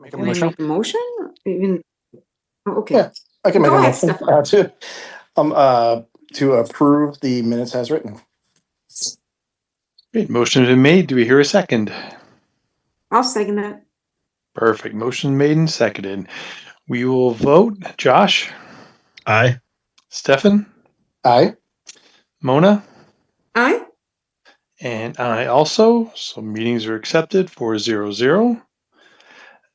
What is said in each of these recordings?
Make a Can I motion? make a motion? Even, oh, okay. Yeah, I can make Go a ahead, motion Stefan. to approve the minutes as written. Great. Motion has been made. Do we hear a second? I'll second that. Perfect. Motion made and seconded. We will vote. Josh? Aye. Stefan? Aye. Mona? Aye. And I also. So meetings are accepted 4-0-0.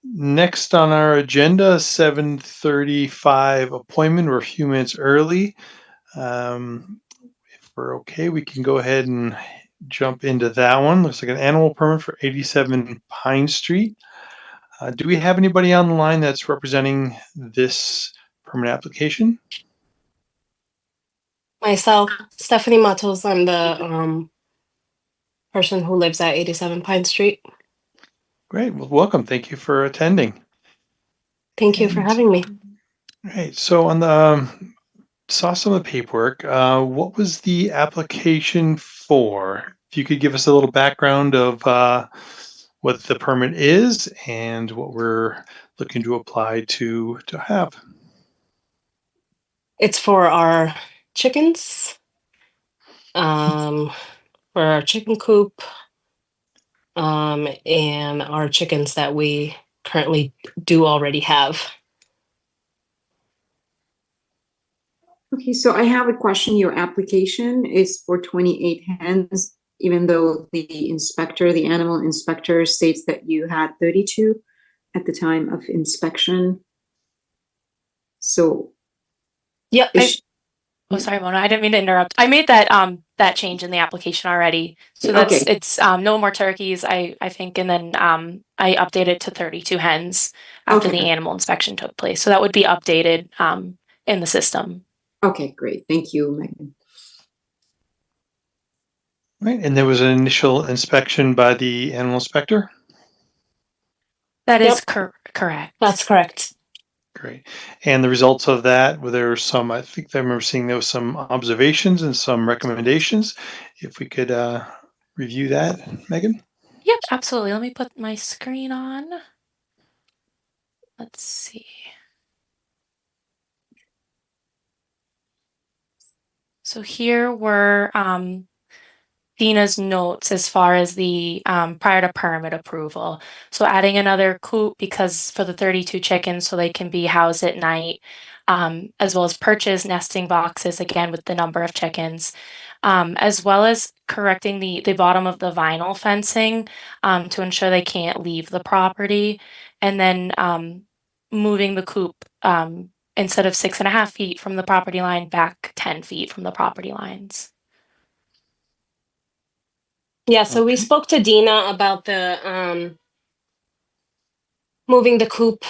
Next on our agenda, 7:35 appointment. We're a few minutes early. If we're okay, we can go ahead and jump into that one. Looks like an animal permit for 87 Pine Street. Do we have anybody on the line that's representing this permit application? Myself, Stephanie Matos. I'm the person who lives at 87 Pine Street. Great. Well, welcome. Thank you for attending. Thank you for having me. Right. So on the saw some of the paperwork. What was the application for? If you could give us a little background of what the permit is and what we're looking to apply to have. It's for our chickens, for our chicken coop, and our chickens that we currently do already have. Okay, so I have a question. Your application is for 28 hens, even though the inspector, the animal inspector, states that you had 32 at the time of inspection. So, Yep. Yeah. Sorry, Mona. I didn't mean to interrupt. I made that change in the application already. So that's Okay. it's no more turkeys, I think, and then I updated to 32 hens after Okay. the animal inspection took place. So that would be updated in the system. Okay, great. Thank you, Megan. Right. And there was an initial inspection by the animal inspector. That is Yep. correct. That's correct. Great. And the results of that, were there some, I think I remember seeing there was some observations and some recommendations. If we could review that, Megan. Yep, absolutely. Let me put my screen on. Let's see. So here were Dina's notes as far as the prior to permit approval. So adding another coop because for the 32 chickens so they can be housed at night, as well as purchase nesting boxes again with the number of chickens, as well as correcting the bottom of the vinyl fencing to ensure they can't leave the property, and then moving the coop instead of 6.5 feet from the property line back 10 feet from the property lines. Yeah, so we Okay. spoke to Dina about the moving the coop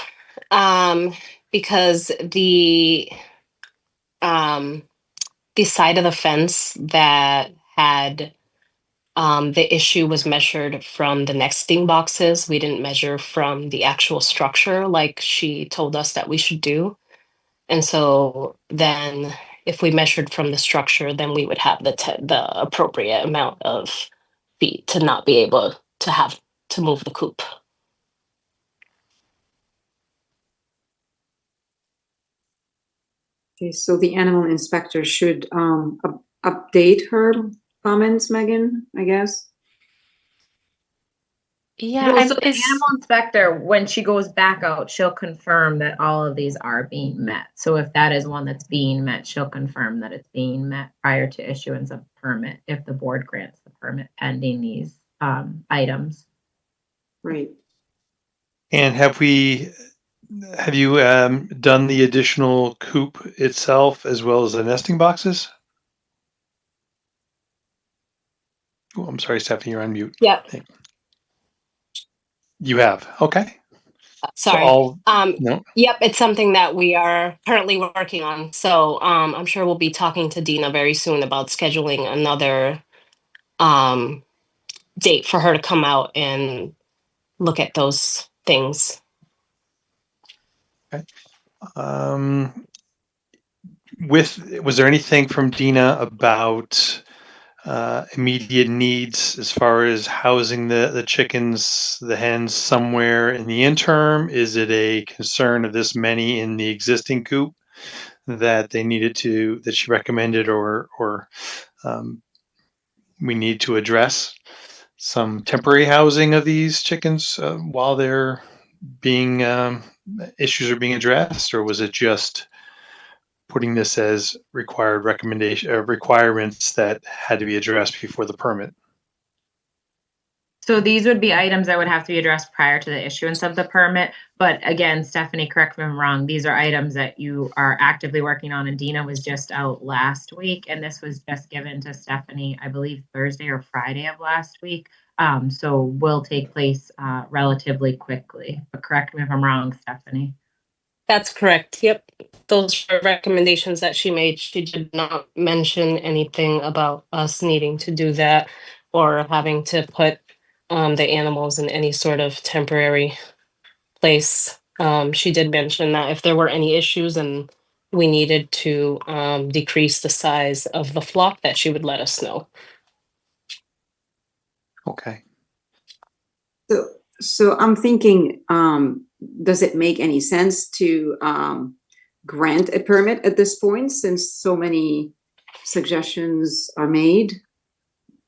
because the side of the fence that had the issue was measured from the nesting boxes. We didn't measure from the actual structure like she told us that we should do. And so then if we measured from the structure, then we would have the appropriate amount of feet to not be able to have to move the coop. Okay, so the animal inspector should update her comments, Megan, I guess. Yeah, Well, so the animal inspector, when she goes back out, she'll confirm that all of these are being met. So if that is one that's being met, she'll confirm that it's being met prior to issuance of permit if the board grants the permit pending these items. Right. And have you done the additional coop itself as well as the nesting boxes? Oh, I'm sorry, Stephanie, you're on mute. Yeah. You have. Okay. Sorry. So no. Yep, it's something that we are currently working on. So I'm sure we'll be talking to Dina very soon about scheduling another date for her to come out and look at those things. Okay. Was there anything from Dina about immediate needs as far as housing the chickens, the hens somewhere in the interim? Is it a concern of this many in the existing coop that they needed that she recommended, or we need to address some temporary housing of these chickens while they're being issues are being addressed, or was it just putting this as required requirements that had to be addressed before the permit? So these would be items that would have to be addressed prior to the issuance of the permit. But again, Stephanie, correct me if I'm wrong, these are items that you are actively working on, and Dina was just out last week, and this was just given to Stephanie, I believe Thursday or Friday of last week. So will take place relatively quickly. But correct me if I'm wrong, Stephanie. That's correct. Yep. Those are recommendations that she made. She did not mention anything about us needing to do that or having to put the animals in any sort of temporary place. She did mention that if there were any issues and we needed to decrease the size of the flock, that she would let us know. Okay. So I'm thinking, does it make any sense to grant a permit at this point, since so many suggestions are made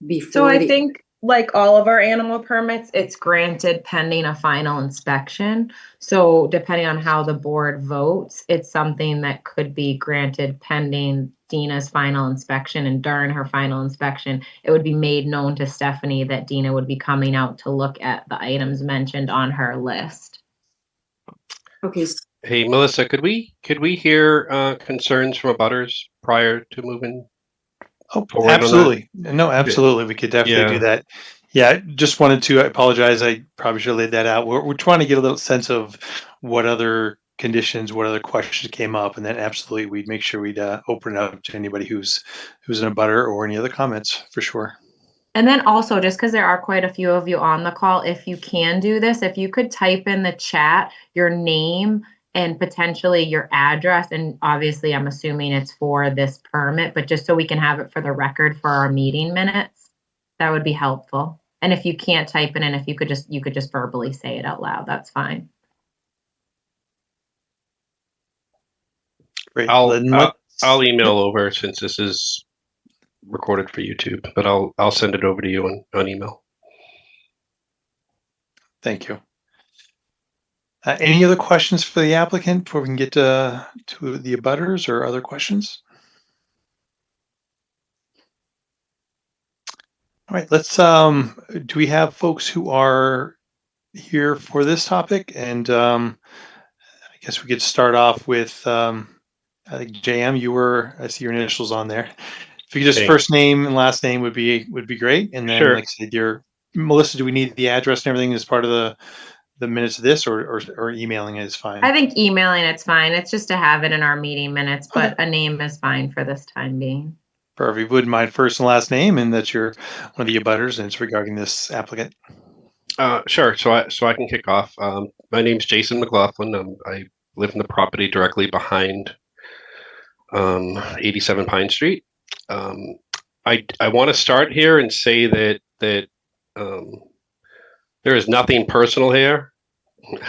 before? So I think, like all of our animal permits, it's granted pending a final inspection. So depending on how the board votes, it's something that could be granted pending Dina's final inspection. And during her final inspection, it would be made known to Stephanie that Dina would be coming out to look at the items mentioned on her list. Okay. Hey, Melissa, could we hear concerns from abutters prior to moving? Oh, forward on that? absolutely. No, absolutely. We could definitely do that. Yeah, just wanted to, I apologize. I probably should have laid that out. We're trying to get a little sense of what other conditions, what other questions came up, and then absolutely we'd make sure we'd open it up to anybody who's an abutter or any other comments for sure. And then also, just because there are quite a few of you on the call, if you can do this, if you could type in the chat your name and potentially your address, and obviously I'm assuming it's for this permit, but just so we can have it for the record for our meeting minutes, that would be helpful. And if you can't type it in, if you could just verbally say it out loud, that's fine. Great. I'll email over, since this is recorded for YouTube, but I'll send it over to you on email. Thank you. Any other questions for the applicant before we can get to the abutters, or other questions? All right, let's, do we have folks who are here for this topic? And I guess we could start off with, I think JM, I see your initials on there. If you could just first name and last name would be great. And then, Sure. like I said, Melissa, do we need the address and everything as part of the minutes of this, or emailing it is fine? I think emailing it's fine. It's just to have it in our meeting minutes, but a name is fine for this time being. Perfect. If you wouldn't mind first and last name, and that you're one of the abutters and it's regarding this applicant. Sure. So I can kick off. My name's Jason McLaughlin. I live in the property directly behind 87 Pine Street. I want to start here and say that there is nothing personal here.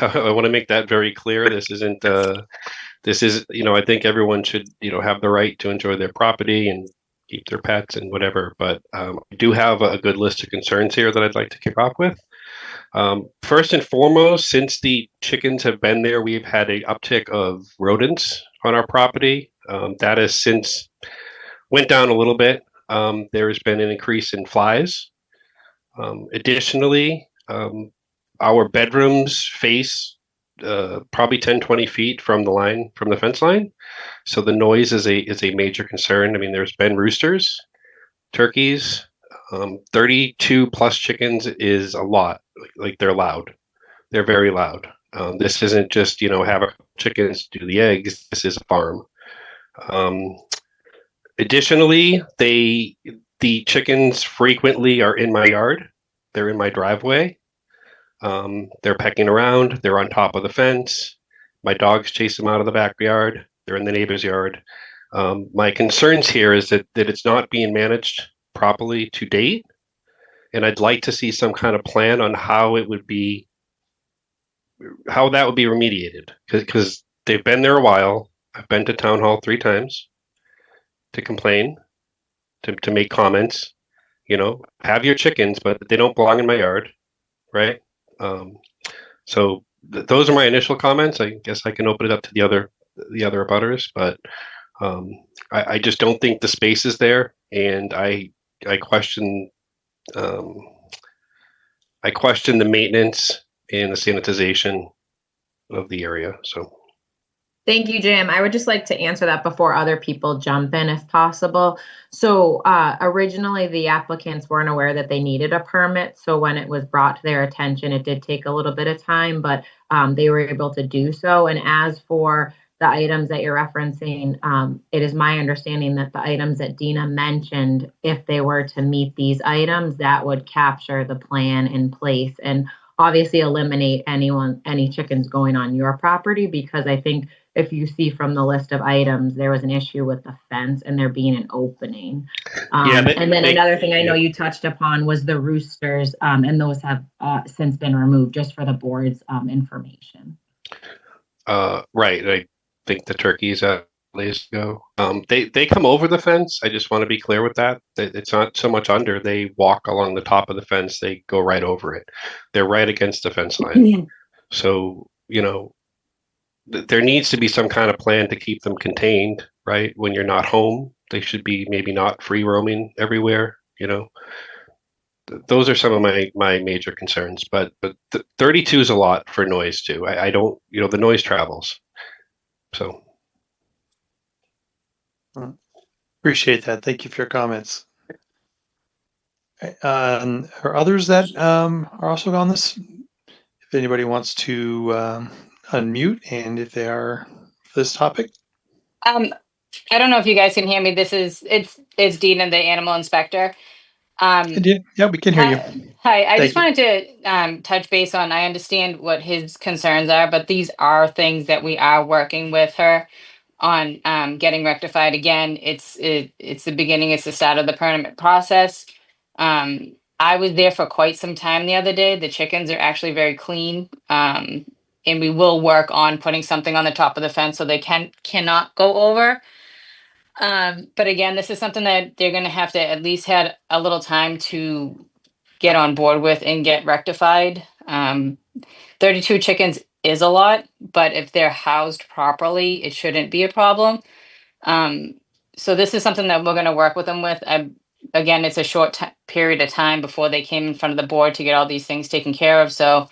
I want to make that very clear. This isn't. This is, I think everyone should, have the right to enjoy their property and keep their pets and whatever. But I do have a good list of concerns here that I'd like to kick off with. First and foremost, since the chickens have been there, we've had an uptick of rodents on our property. That has since went down a little bit. There has been an increase in flies. Additionally, our bedrooms face probably 10-20 feet from the fence line. So the noise is a major concern. I mean, there's been roosters, turkeys, 32 plus chickens is a lot. Like they're loud. They're very loud. This isn't just, have a chickens do the eggs. This is a farm. Additionally, the chickens frequently are in my yard. They're in my driveway. They're pecking around. They're on top of the fence. My dogs chase them out of the backyard. They're in the neighbor's yard. My concerns here is that it's not being managed properly to date. And I'd like to see some kind of plan on how that would be remediated, because they've been there a while. I've been to town hall 3 times to complain, to make comments. Have your chickens, but they don't belong in my yard, right? So those are my initial comments. I guess I can open it up to the other abutters, but I just don't think the space is there, and I question the maintenance and the sanitization of the area. So Thank you, Jim. I would just like to answer that before other people jump in if possible. So originally the applicants weren't aware that they needed a permit. So when it was brought to their attention, it did take a little bit of time, but they were able to do so. And as for the items that you're referencing, it is my understanding that the items that Dina mentioned, if they were to meet these items, that would capture the plan in place and obviously eliminate any chickens going on your property, because I think if you see from the list of items, there was an issue with the fence and there being an opening. And then another thing I know you touched upon was the roosters, and those have since been removed, just for the board's information. Right. I think the turkeys days ago. They come over the fence. I just want to be clear with that. It's not so much under. They walk along the top of the fence. They go right over it. They're right against the fence line. So, there needs to be some kind of plan to keep them contained, right? When you're not home, they should be maybe not free roaming everywhere, Those are some of my major concerns, but 32 is a lot for noise too. I don't, the noise travels. So. Appreciate that. Thank you for your comments. Are others that are also on this? If anybody wants to unmute, and if they are for this topic. I don't know if you guys can hear me. It's Dina, the animal inspector. Yeah, we can hear you. Hi, I Thank just you. wanted to touch base on, I understand what his concerns are, but these are things that we are working with her on getting rectified. Again, it's the beginning, it's the start of the permit process. I was there for quite some time the other day. The chickens are actually very clean. And we will work on putting something on the top of the fence so they cannot go over. But again, this is something that they're going to have to at least had a little time to get on board with and get rectified. 32 chickens is a lot, but if they're housed properly, it shouldn't be a problem. So this is something that we're going to work with them with. Again, it's a short period of time before they came in front of the board to get all these things taken care of. So,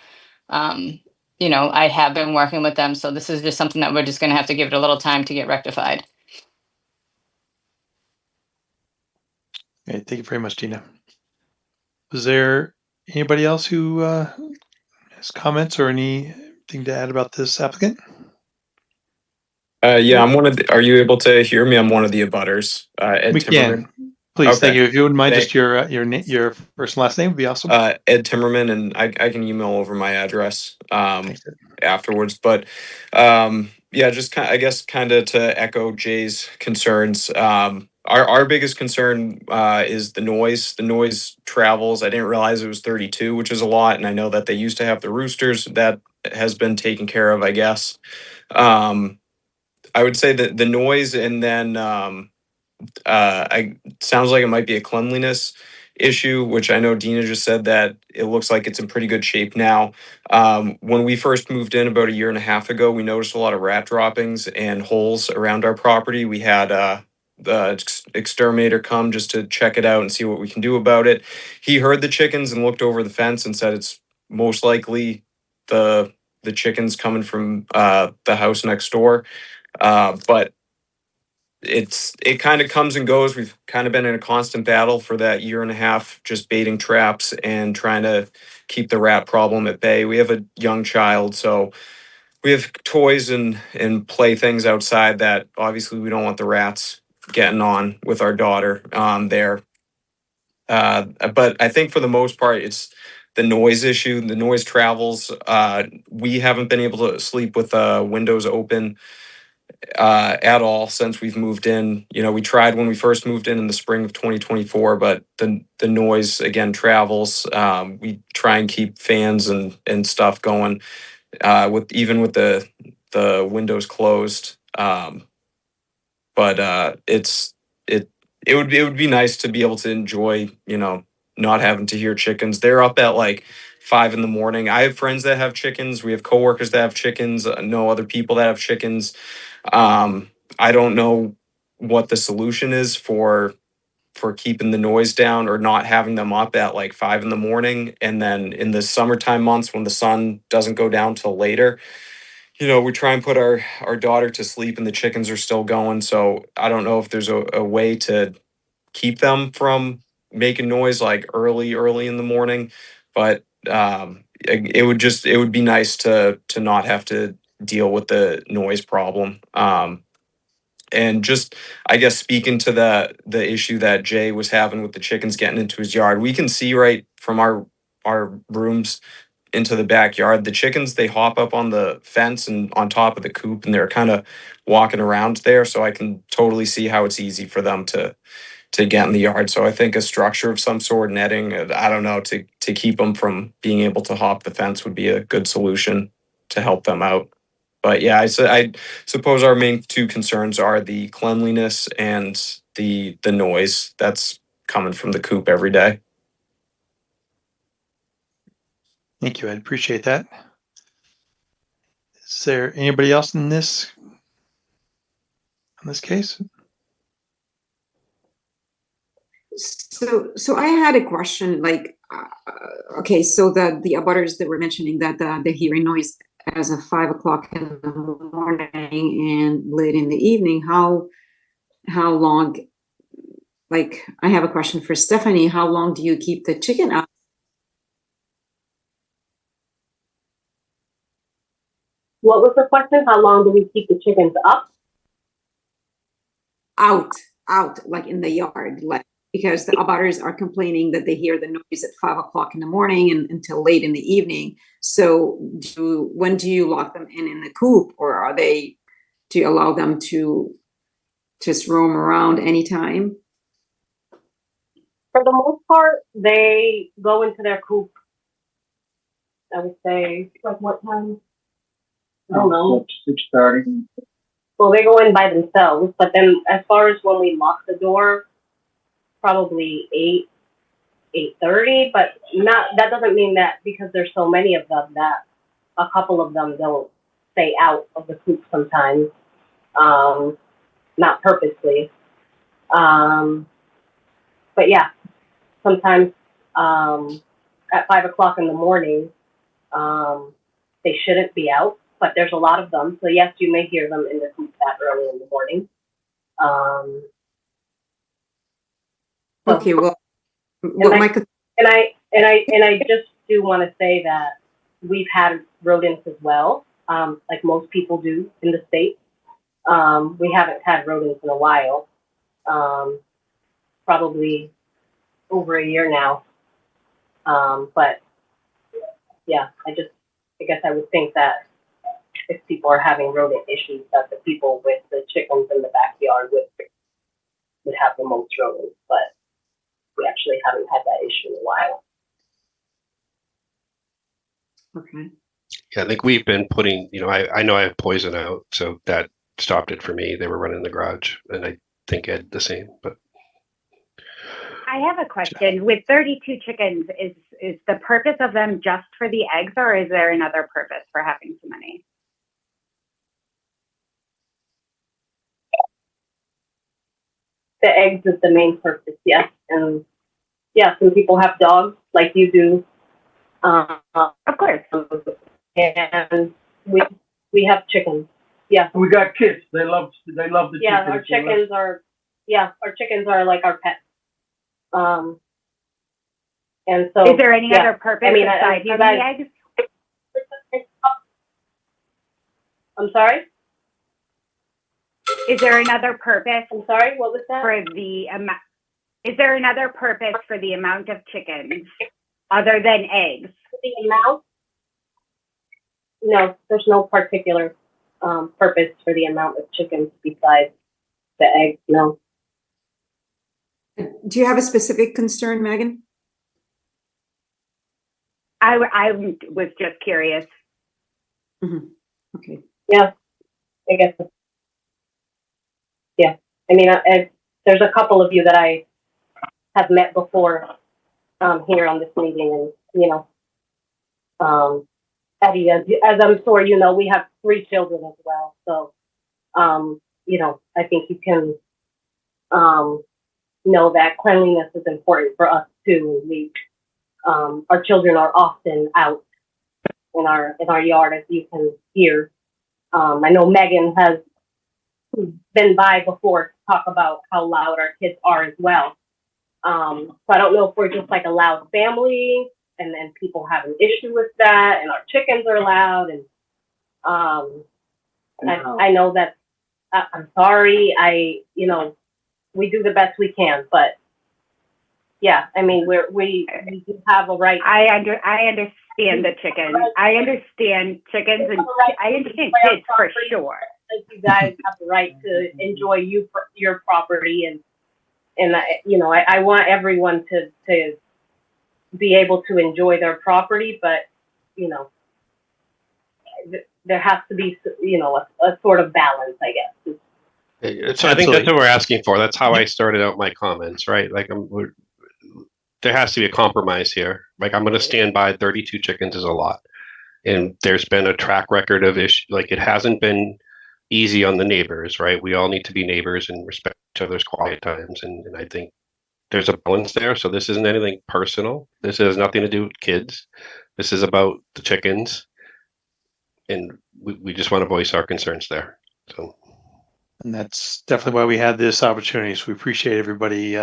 I have been working with them. So this is just something that we're just going to have to give it a little time to get rectified. Okay, thank you very much, Dina. Was there anybody else who has comments or anything to add about this applicant? Yeah, are you able to hear me? I'm one of the abutters. Ed We Timmerman. can. Please, Okay. thank you. If you wouldn't mind, Thank- just your first and last name would be awesome. Ed Timmerman, and I can email over my address Thanks. afterwards. But yeah, just I guess kind of to echo Jay's concerns. Our biggest concern is the noise. The noise travels. I didn't realize it was 32, which is a lot, and I know that they used to have the roosters. That has been taken care of, I guess. I would say that the noise, and then sounds like it might be a cleanliness issue, which I know Dina just said that it looks like it's in pretty good shape now. When we first moved in about a year and a half ago, we noticed a lot of rat droppings and holes around our property. We had the exterminator come just to check it out and see what we can do about it. He heard the chickens and looked over the fence and said it's most likely the chickens coming from the house next door. But it kind of comes and goes. We've kind of been in a constant battle for that year and a half, just baiting traps and trying to keep the rat problem at bay. We have a young child, so we have toys and playthings outside that obviously we don't want the rats getting on with our daughter there. But I think for the most part, it's the noise issue. The noise travels. We haven't been able to sleep with windows open at all since we've moved in. You know, we tried when we first moved in the spring of 2024, but the noise again travels. We try and keep fans and stuff going with even with the windows closed. But it would be nice to be able to enjoy, you know, not having to hear chickens. They're up at like 5 in the morning. I have friends that have chickens. We have coworkers that have chickens. Know other people that have chickens. I don't know what the solution is for keeping the noise down or not having them up at like 5 in the morning. And then in the summertime months when the sun doesn't go down till later, you know, we try and put our daughter to sleep and the chickens are still going. So I don't know if there's a way to keep them from making noise like early in the morning, but it would be nice to not have to deal with the noise problem. And just I guess speaking to the issue that Jay was having with the chickens getting into his yard, we can see right from our rooms into the backyard. The chickens, they hop up on the fence and on top of the coop and they're kind of walking around there. So I can totally see how it's easy for them to get in the yard. So I think a structure of some sort, netting, I don't know, to keep them from being able to hop the fence would be a good solution to help them out. But yeah, I suppose our main two concerns are the cleanliness and the noise that's coming from the coop every day. Thank you. I appreciate that. Is there anybody else in this case? So I had a question, like, okay, so the abutters that were mentioning that the hearing noise as of 5 o'clock in the morning and late in the evening, how long, like, I have a question for Stephanie, how long do you keep the chicken out? What was the question? How long do we keep the chickens up? Out, like in the yard, like, because the abutters are complaining that they hear the noise at 5 o'clock in the morning and until late in the evening. So when do you lock them in the coop, or do you allow them to just roam around anytime? For the most part, they go into their coop. I would say, like what time? I don't know. 6:30. Well, they go in by themselves, but then as far as when we lock the door, probably 8:30, but that doesn't mean that because there's so many of them that a couple of them don't stay out of the coop sometimes, not purposely. But yeah, sometimes at 5 o'clock in the morning, they shouldn't be out, but there's a lot of them. So yes, you may hear them in the coop that early in the morning. Okay, well, and I just do want to say that we've had rodents as well, like most people do in the state. We haven't had rodents in a while, probably over a year now. But yeah, I guess I would think that if people are having rodent issues, that the people with the chickens in the backyard would have the most rodents, but we actually haven't had that issue in a while. okay. Yeah, I think we've been putting, I know I have poison out, so that stopped it for me. They were running the garage, and I think Ed the same. But I have a question. With 32 chickens, is the purpose of them just for the eggs, or is there another purpose for having so many? The eggs is the main purpose, yes. And yeah, some people have dogs like you do. Of course. And we have chickens. Yeah. We got kids. They love the Yeah, chickens. our chickens are like our pets. And so is there any other purpose besides you the guys, eggs? I'm sorry? Is there another purpose? I'm sorry, what was that? For the amount? Is there another purpose for the amount of chickens other than eggs? The amount? No, there's no particular purpose for the amount of chickens besides the eggs. No. Do you have a specific concern, Megan? I was just curious. Okay. Yeah, I guess. Yeah, I mean, there's a couple of you that I have met before here on this meeting, and Eddie, as I'm sure you know, we have 3 children as well. So, I think you can know that cleanliness is important for us too. Our children are often out in our yard, as you can hear. I know Megan has been by before to talk about how loud our kids are as well. So I don't know if we're just like a loud family, and then people have an issue with that, and our chickens are loud, and I know that I'm sorry. We do the best we can, but yeah, I mean, we do have a right. I understand the chickens. I understand chickens, and I understand kids for sure. You guys have the right to enjoy your property, and I want everyone to be able to enjoy their property, but there has to be a sort of balance, I guess. So I think that's what we're asking for. That's how I started out my comments, right? Like there has to be a compromise here. Like, I'm going to stand by 32 chickens is a lot. And there's been a track record of issue. Like, it hasn't been easy on the neighbors, right? We all need to be neighbors and respect each other's quiet times. And I think there's a balance there. So this isn't anything personal. This has nothing to do with kids. This is about the chickens. And we just want to voice our concerns there. So. And that's definitely why we had this opportunity. So we appreciate everybody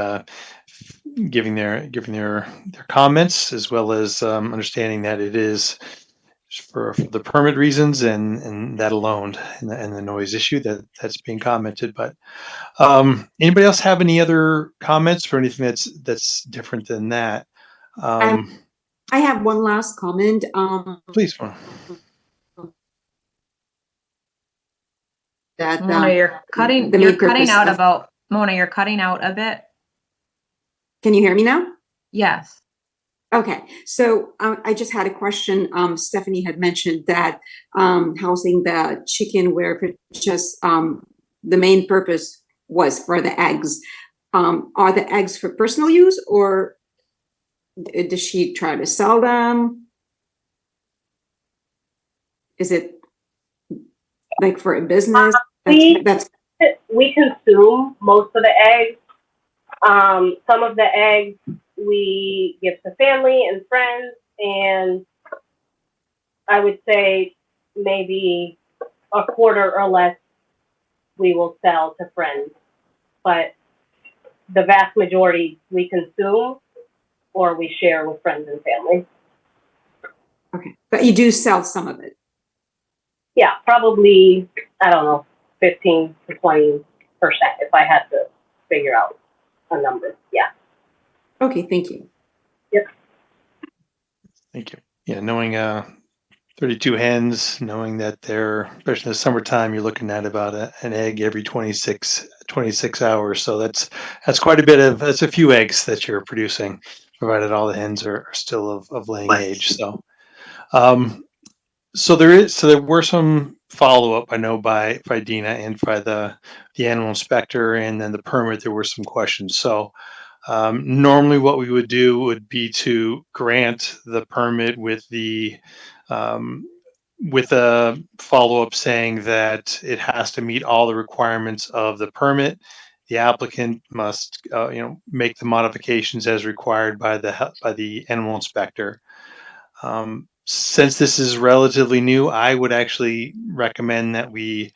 giving their comments, as well as understanding that it is for the permit reasons and that alone, and the noise issue that's being commented. But anybody else have any other comments for anything that's different than that? I have one last comment. Please. That Mona, you're cutting out a bit. Can you hear me now? Yes. Okay, so I just had a question. Stephanie had mentioned that housing the chicken where just the main purpose was for the eggs. Are the eggs for personal use, or does she try to sell them? Is it like for a business? We consume most of the eggs. Some of the eggs we give to family and friends, and I would say maybe a quarter or less we will sell to friends. But the vast majority we consume or we share with friends and family. Okay, but you do sell some of it? Yeah, probably, I don't know, 15 to 20% if I had to figure out a number. Yeah. Okay, thank you. Yep. Thank you. Yeah, knowing 32 hens, knowing that they're, especially in the summertime, you're looking at about an egg every 26 hours. So that's quite a bit that's a few eggs that you're producing, provided all the hens are still of laying age. So so there were some follow-up, I know, by Dina and by the animal inspector, and then the permit, there were some questions. So normally what we would do would be to grant the permit with a follow-up saying that it has to meet all the requirements of the permit. The applicant must make the modifications as required by the animal inspector. Since this is relatively new, I would actually recommend that we,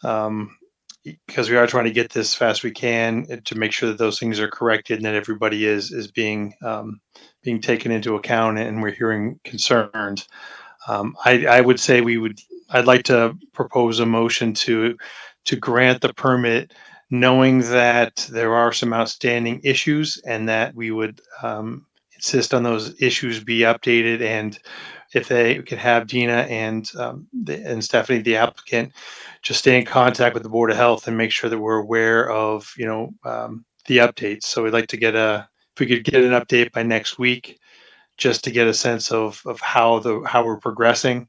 because we are trying to get this as fast as we can, to make sure that those things are corrected and that everybody is being taken into account, and we're hearing concerns. I would say I'd like to propose a motion to grant the permit, knowing that there are some outstanding issues, and that we would insist on those issues be updated if they could have Dina and Stephanie, the applicant, just stay in contact with the Board of Health and make sure that we're aware of, the updates. So we'd like to get if we could get an update by next week, just to get a sense of how we're progressing,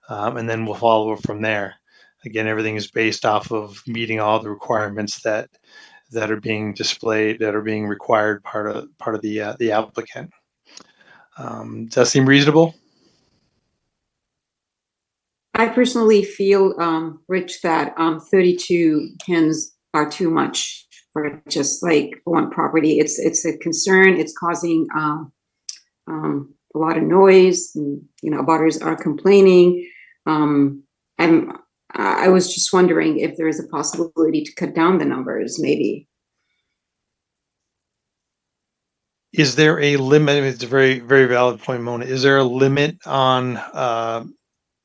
and then we'll follow from there. Again, everything is based off of meeting all the requirements that are being displayed, that are being required part of the applicant. Does that seem reasonable? I personally feel, Rich, that 32 hens are too much for just like one property. It's a concern. It's causing a lot of noise, and abutters are complaining. I was just wondering if there is a possibility to cut down the numbers, maybe. Is there a limit? It's a very, very valid point, Mona. Is there a limit on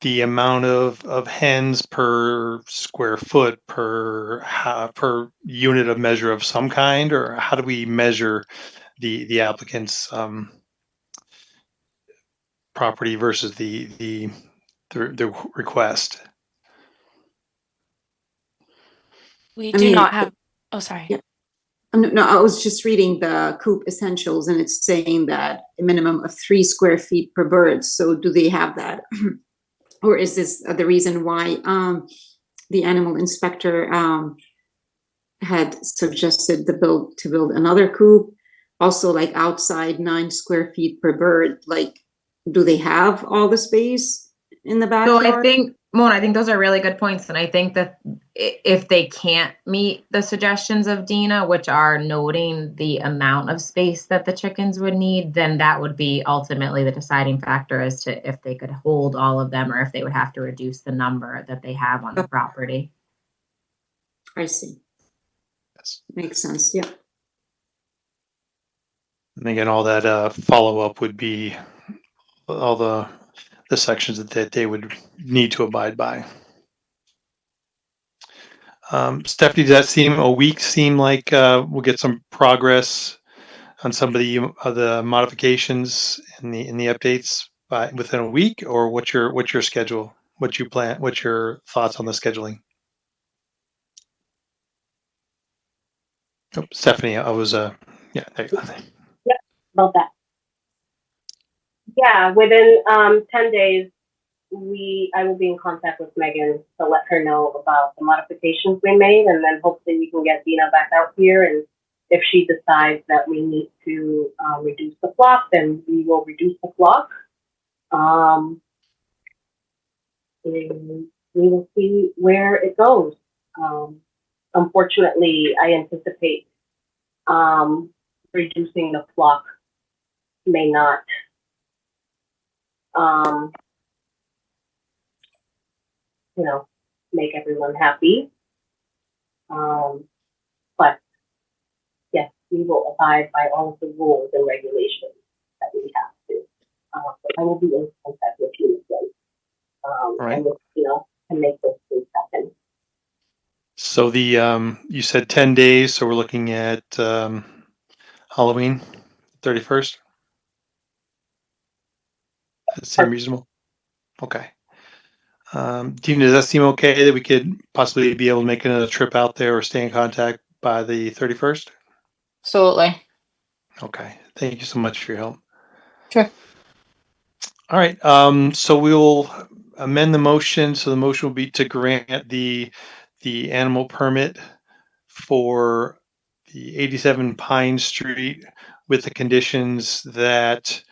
the amount of hens per square foot per unit of measure of some kind, or how do we measure the applicant's property versus the request? We I do mean, not have. Oh, sorry. Yeah. No, I was just reading the coop essentials, and it's saying that a minimum of 3 square feet per bird. So do they have that? Or is this the reason why the animal inspector had suggested to build another coop? Also, like outside 9 square feet per bird. Like, do they have all the space in the backyard? So I think, Mona, I think those are really good points. And I think that if they can't meet the suggestions of Dina, which are noting the amount of space that the chickens would need, then that would be ultimately the deciding factor as to if they could hold all of them or if they would have to reduce the number that they have on the property. I see. Yes. Makes sense. Yeah. And again, all that follow-up would be all the sections that they would need to abide by. Stephanie, does that seem like we'll get some progress on some of the modifications and the updates within a week, or what's your schedule? What you plan? What's your thoughts on the scheduling? Oh, Stephanie, I was yeah, there you go. Yep, about that. Yeah, within 10 days, I will be in contact with Megan to let her know about the modifications we made, and then hopefully we can get Dina back out here. And if she decides that we need to reduce the flock, then we will reduce the flock. And we will see where it goes. Unfortunately, I anticipate reducing the flock may not make everyone happy. But yes, we will abide by all of the rules and regulations that we have to. But I will be in contact with you again. Right. And make those things happen. So you said 10 days, so we're looking at Halloween, 31st. Does that seem reasonable? Okay. Dina, does that seem okay that we could possibly be able to make another trip out there or stay in contact by the 31st? Absolutely. Okay. Thank you so much for your help. Sure. All right. So we'll amend the motion. So the motion will be to grant the animal permit for the 87 Pine Street with the conditions that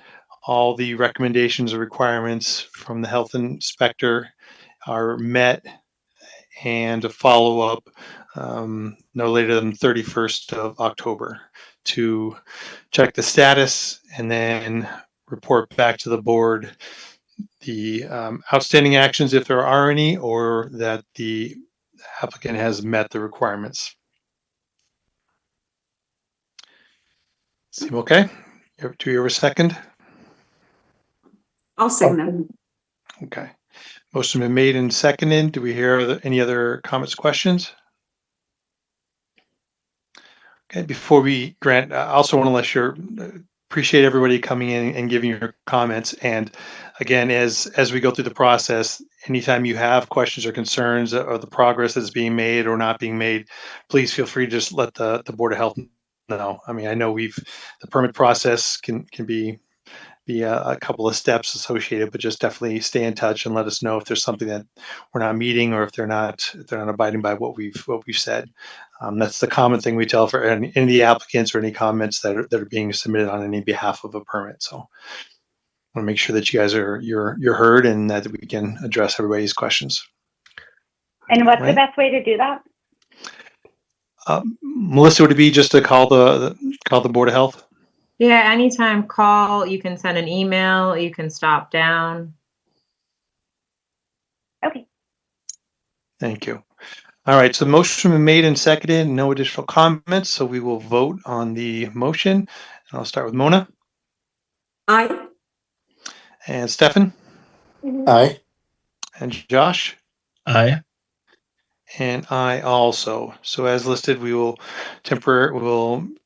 all the recommendations or requirements from the health inspector are met, and a follow-up no later than 31st of October to check the status and then report back to the board the outstanding actions, if there are any, or that the applicant has met the requirements. Seem okay? Do you have a second? I'll second that. Okay. Motion been made and seconded. Do we hear any other comments, questions? Okay, before we grant, I also want to let you appreciate everybody coming in and giving your comments. And again, as we go through the process, anytime you have questions or concerns or the progress that's being made or not being made, please feel free to just let the Board of Health know. I mean, I know the permit process can be a couple of steps associated, but just definitely stay in touch and let us know if there's something that we're not meeting or if they're not abiding by what we've said. That's the common thing we tell for any of the applicants or any comments that are being submitted on any behalf of a permit. So I want to make sure that you guys you're heard and that we can address everybody's questions. And what's the Right? best way to do that? Melissa, would it be just to call the Board of Health? Yeah, anytime call, you can send an email, you can stop down. Okay. Thank you. All right, so the motion been made and seconded, no additional comments, so we will vote on the motion. And I'll start with Mona Aye. and Stefan Aye. and Josh. Aye. And I also. So as listed, we will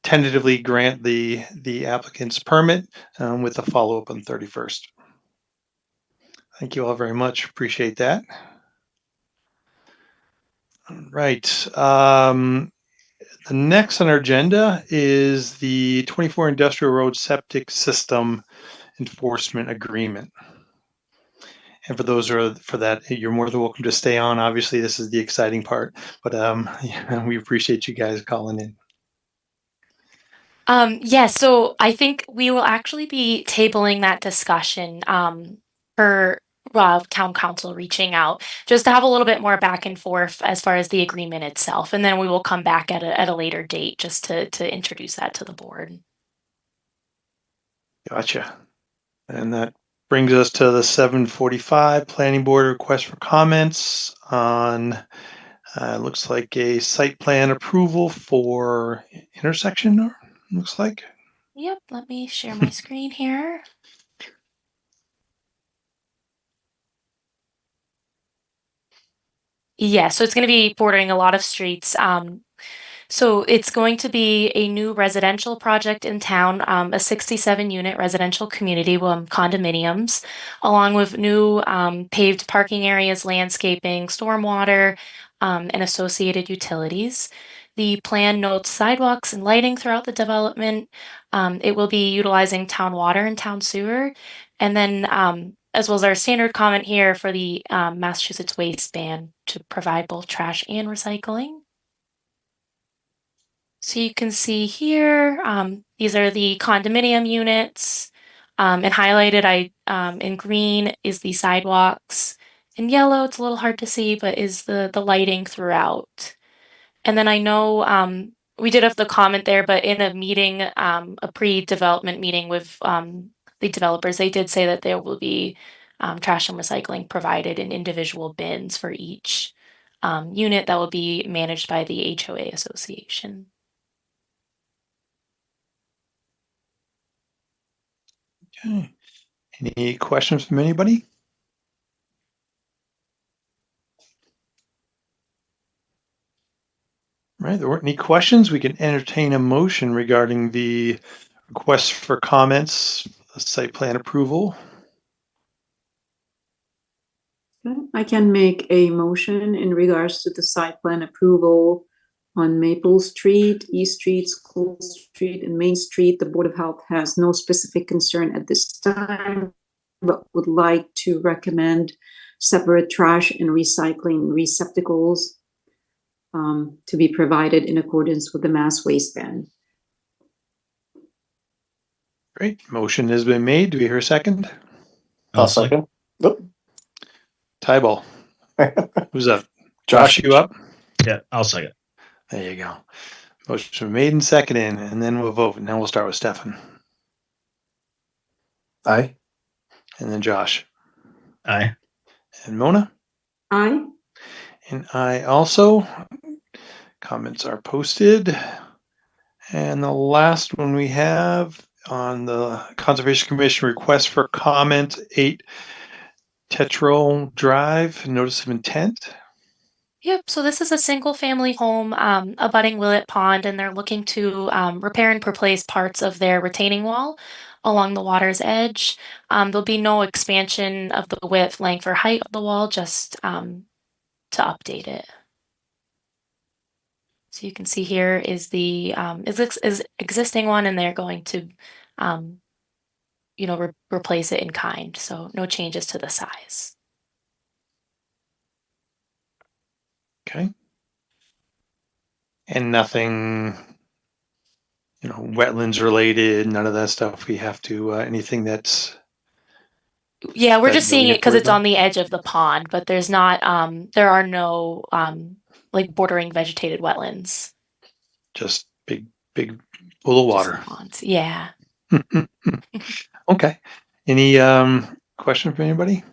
tentatively grant the applicant's permit with a follow-up on 31st. Thank you all very much. Appreciate that. All right. The next on our agenda is the 24 Industrial Road Septic System Enforcement Agreement. And for those for that, you're more than welcome to stay on. Obviously, this is the exciting part, but we appreciate you guys calling in. Yeah, so I think we will actually be tabling that discussion for town council reaching out just to have a little bit more back and forth as far as the agreement itself. And then we will come back at a later date just to introduce that to the board. Gotcha. And that brings us to the 7:45 Planning Board request for comments on looks like a site plan approval for intersection. Looks like. Yep, let me share my screen here. Yeah, so it's going to be bordering a lot of streets. So it's going to be a new residential project in town, a 67-unit residential community with condominiums, along with new paved parking areas, landscaping, stormwater, and associated utilities. The plan notes sidewalks and lighting throughout the development. It will be utilizing town water and town sewer. And then as well as our standard comment here for the Massachusetts waste ban to provide both trash and recycling. So you can see here, these are the condominium units, and highlighted in green is the sidewalks. In yellow, it's a little hard to see, but is the lighting throughout. And then I know we did have the comment there, but in a meeting, a pre-development meeting with the developers, they did say that there will be trash and recycling provided in individual bins for each unit that will be managed by the HOA association. Okay. Any questions from anybody? Right, there weren't any questions. We can entertain a motion regarding the request for comments, site plan approval. I can make a motion in regards to the site plan approval on Maple Street, East Street, School Street, and Main Street. The Board of Health has no specific concern at this time, but would like to recommend separate trash and recycling receptacles to be provided in accordance with the mass waste ban. Great. Motion has been made. Do we hear a second? I'll second. Nope. Tyball. Who's up? Josh. You up? Yeah, I'll second. There you go. Motion made and seconded, and then we'll vote. Now we'll start with Stefan. Aye. And then Josh. Aye. And Mona. Aye. And I also. Comments are posted. And the last one we have on the Conservation Commission request for comment 8 Tetrol Drive, notice of intent. Yep. So this is a single family home abutting Willett Pond, and they're looking to repair and replace parts of their retaining wall along the water's edge. There'll be no expansion of the width, length, or height of the wall, just to update it. So you can see here is the is existing one, and they're going to, replace it in kind. So no changes to the size. Okay. And nothing, wetlands related, none of that stuff. We have to, anything that's. Yeah, we're that just seeing we it have to because worry it's on about? the edge of the pond, but there's not, there are no like bordering vegetated wetlands. Just big pool of Just the water. ponds. Yeah. Okay. Any question from anybody?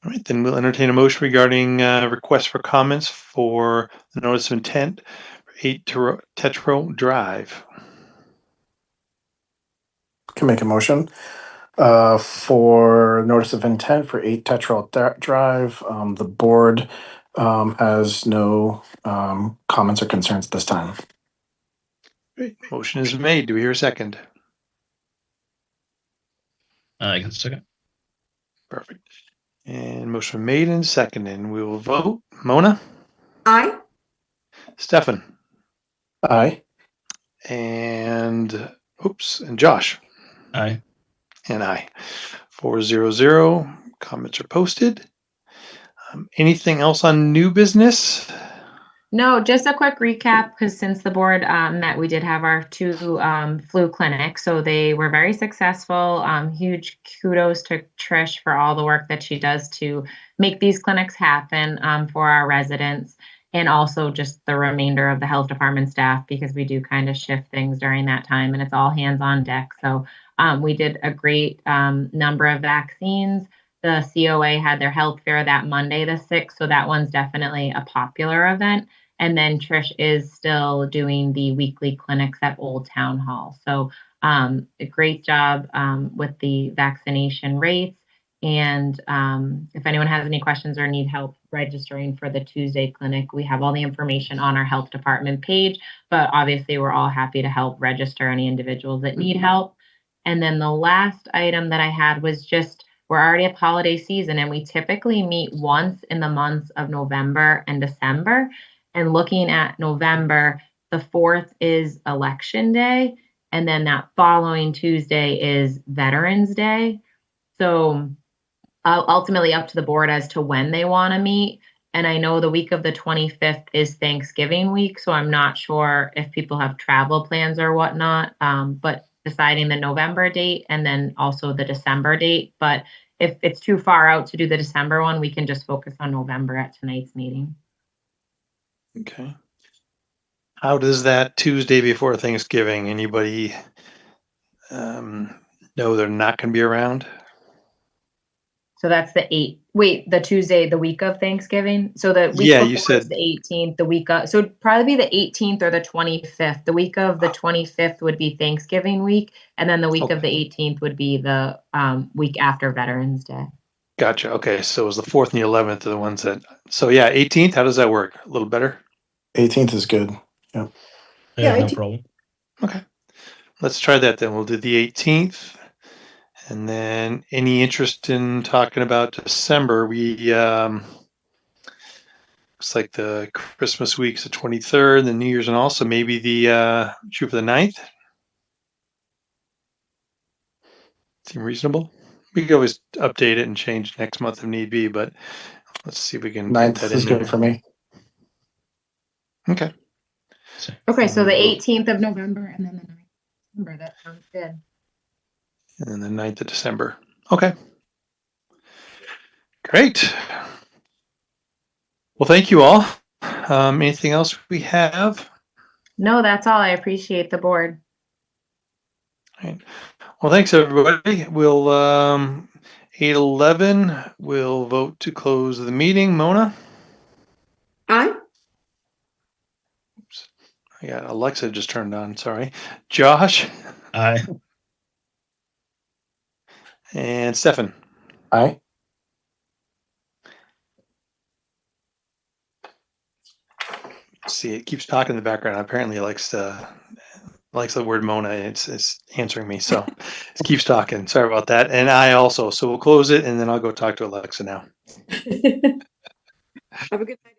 All right, then we'll entertain a motion regarding request for comments for the notice of intent for 8 Tetro Drive. Can make a motion for notice of intent for 8 Tetrol Drive. The board has no comments or concerns at this time. Great. Motion is made. Do we hear a second? I can second. Perfect. And motion made and seconded. And we will vote. Mona? Aye. Stefan? Aye. And Josh? Aye. And I. 400. Comments are posted. Anything else on new business? No, just a quick recap, because since the board met, we did have our 2 flu clinics. So they were very successful. Huge kudos to Trish for all the work that she does to make these clinics happen for our residents, and also just the remainder of the health department staff, because we do kind of shift things during that time and it's all hands on deck. So we did a great number of vaccines. The COA had their health fair that Monday, the 6th. So that one's definitely a popular event. And then Trish is still doing the weekly clinics at Old Town Hall. So a great job with the vaccination rates. And if anyone has any questions or need help registering for the Tuesday clinic, we have all the information on our health department page. But obviously, we're all happy to help register any individuals that need help. And then the last item that I had was just, we're already at holiday season, and we typically meet once in the months of November and December. And looking at November, the 4th is Election Day, and then that following Tuesday is Veterans Day. So ultimately up to the board as to when they want to meet. And I know the week of the 25th is Thanksgiving week, so I'm not sure if people have travel plans or whatnot, but deciding the November date and then also the December date. But if it's too far out to do the December one, we can just focus on November at tonight's meeting. Okay. How does that Tuesday before Thanksgiving, anybody know they're not going to be around? So that's the 8th. Wait, the Tuesday, the week of Thanksgiving. So the week Yeah, before you said is the 18th. The week of, so it'd probably be the 18th or the 25th. The week of the 25th would be Thanksgiving week, and then the week of the 18th would be the week after Veterans Day. Gotcha. Okay, so it was the 4th and the 11th are the ones that. So yeah, 18th. How does that work? A little better. 18th is good. Yeah. Yeah, no problem. Okay, let's try that then. We'll do the 18th. And then any interest in talking about December? We looks like the Christmas week's the 23rd, the New Year's, and also maybe the shoot for the 9th. Seem reasonable? We could always update it and change next month if need be, but let's see if we can get 9th that is in good there. for me. Okay. Okay, so the 18th of November and then the 9th of December. That sounds good. And then the 9th of December. Okay. Great. Well, thank you all. Anything else we have? No, that's all. I appreciate the board. All right. Well, thanks everybody. We'll 8:11. We'll vote to close the meeting. Mona. Aye. Oops. I got Alexa just turned on. Sorry. Josh Aye. and Stefan. Aye. see, it keeps talking in the background. Apparently, it likes the word Mona. It's answering me, so it keeps talking. Sorry about that. And I also. So we'll close it, and then I'll go talk to Alexa now. Have a good night.